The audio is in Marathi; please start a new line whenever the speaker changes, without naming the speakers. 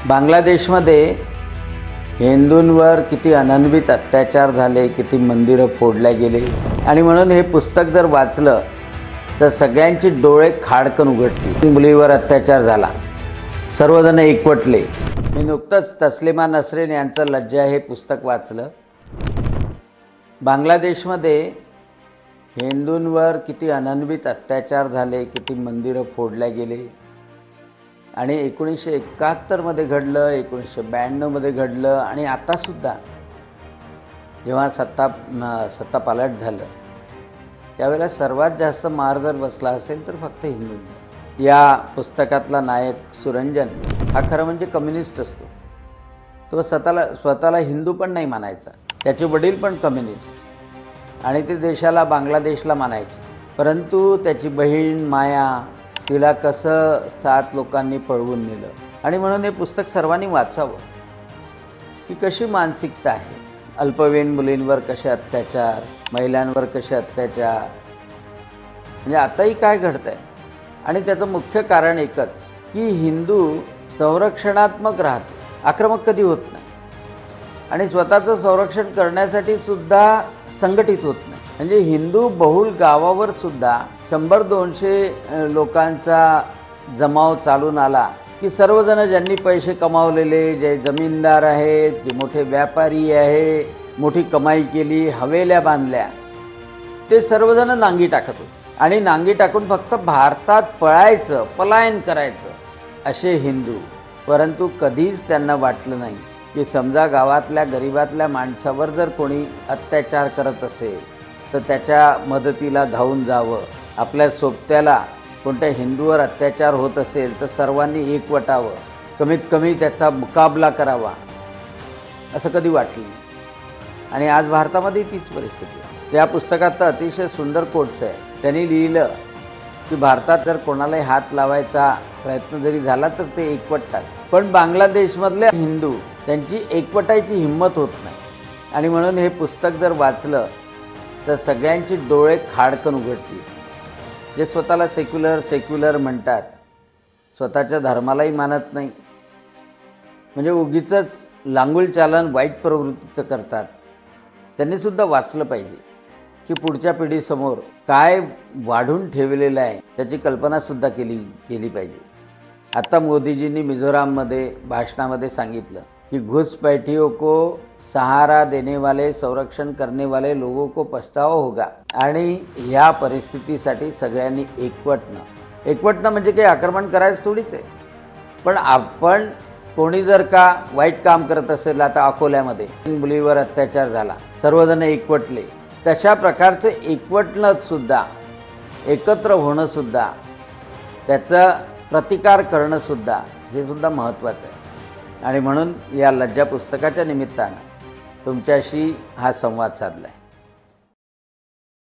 बांगलादेशमध्ये हिंदूंवर किती अनन्वित अत्याचार झाले, किती मंदिरं फोडल्या गेले आणि म्हणून हे पुस्तक जर वाचलं तर सगळ्यांची डोळे खाडकन उघडतील। मुलीवर अत्याचार झाला, सर्वजण एकवटले। मी नुकतंच तस्लिमा नसरीन यांचं लज्जा हे पुस्तक वाचलं। बांगलादेशमध्ये हिंदूंवर किती अनन्वित अत्याचार झाले, किती मंदिरं फोडल्या गेले आणि 1971 मध्ये घडलं, 1992 मध्ये घडलं आणि आतासुद्धा जेव्हा सत्ता पालट झालं त्यावेळेला सर्वात जास्त मार जर बसला असेल तर फक्त हिंदूंना। या पुस्तकातला नायक सुरंजन हा खरं म्हणजे कम्युनिस्ट असतो। तो स्वतःला हिंदू पण नाही मानायचा, त्याचे वडील पण कम्युनिस्ट आणि ते देशाला बांगलादेशला मानायचे। परंतु त्याची बहीण माया तिला कसं 7 लोकांनी पळवून नेलं आणि म्हणून हे पुस्तक सर्वांनी वाचावं की कशी मानसिकता आहे। अल्पवयीन मुलींवर कसे अत्याचार, महिलांवर कसे अत्याचार, म्हणजे आताही काय घडतंय आणि त्याचं मुख्य कारण एकच की हिंदू संरक्षणात्मक राहतो, आक्रमक कधी होत नाही आणि स्वतःचं संरक्षण करण्यासाठी सुद्धा संघटित होत नाही। म्हणजे हिंदू बहुल गावावर सुद्धा 100-200 लोकांचा जमाव चालून आला की सर्वजण ज्यांनी पैसे कमावलेले, जे जमीनदार आहेत, जे मोठे व्यापारी आहे, मोठी कमाई केली, हवेल्या बांधल्या, ते सर्वजण नांगी टाकत होते आणि नांगी टाकून फक्त भारतात पळायचं, पलायन करायचं असे हिंदू। परंतु कधीच त्यांना वाटलं नाही की समजा गावातल्या गरिबातल्या माणसावर जर कोणी अत्याचार करत असेल तर त्याच्या मदतीला धावून जावं। आपल्या सोबत्याला कोणत्या हिंदूवर अत्याचार होत असेल तर सर्वांनी एकवटावं, कमीत कमी त्याचा मुकाबला करावा, असं कधी वाटलं नाही। आणि आज भारतामध्ये तीच परिस्थिती आहे। या पुस्तकात अतिशय सुंदर कोट्स आहे। त्यांनी लिहिलं की भारतात जर कोणालाही हात लावायचा प्रयत्न जरी झाला तर ते एकवटतात, पण बांगलादेशमधले हिंदू त्यांची एकवटायची हिंमत होत नाही आणि म्हणून हे पुस्तक जर वाचलं तर सगळ्यांची डोळे खाडकन उघडतील। जे स्वतःला सेक्युलर म्हणतात, स्वतःच्या धर्मालाही मानत नाही, म्हणजे उगीचच लांगुलचालन वाईट प्रवृत्तीचं करतात, त्यांनी सुद्धा वाचलं पाहिजे की पुढच्या पिढीसमोर काय वाढून ठेवलेलं आहे त्याची कल्पनासुद्धा केली पाहिजे। आता मोदीजींनी मिझोराममध्ये भाषणामध्ये सांगितलं कि घुसपैठियों को सहारा देने वाले, संरक्षण करने वाले लोगों को पछतावा होगा। आणि ह्या परिस्थितीसाठी सगळ्यांनी एकवटणं म्हणजे काही आक्रमण करायचं थोडीच आहे, पण आपण कोणी जर का वाईट काम करत असेल, आता अकोल्यामध्ये मुलीवर अत्याचार झाला, सर्वजण एकवटले, तशा प्रकारचं एकवटणं सुद्धा, एकत्र होणं सुद्धा, त्याचा प्रतिकार करणं सुद्धा, हे सुद्धा महत्त्वाचं आहे। आणि म्हणून या लज्जा पुस्तकाच्या निमित्तानं तुमच्याशी हा संवाद साधला आहे।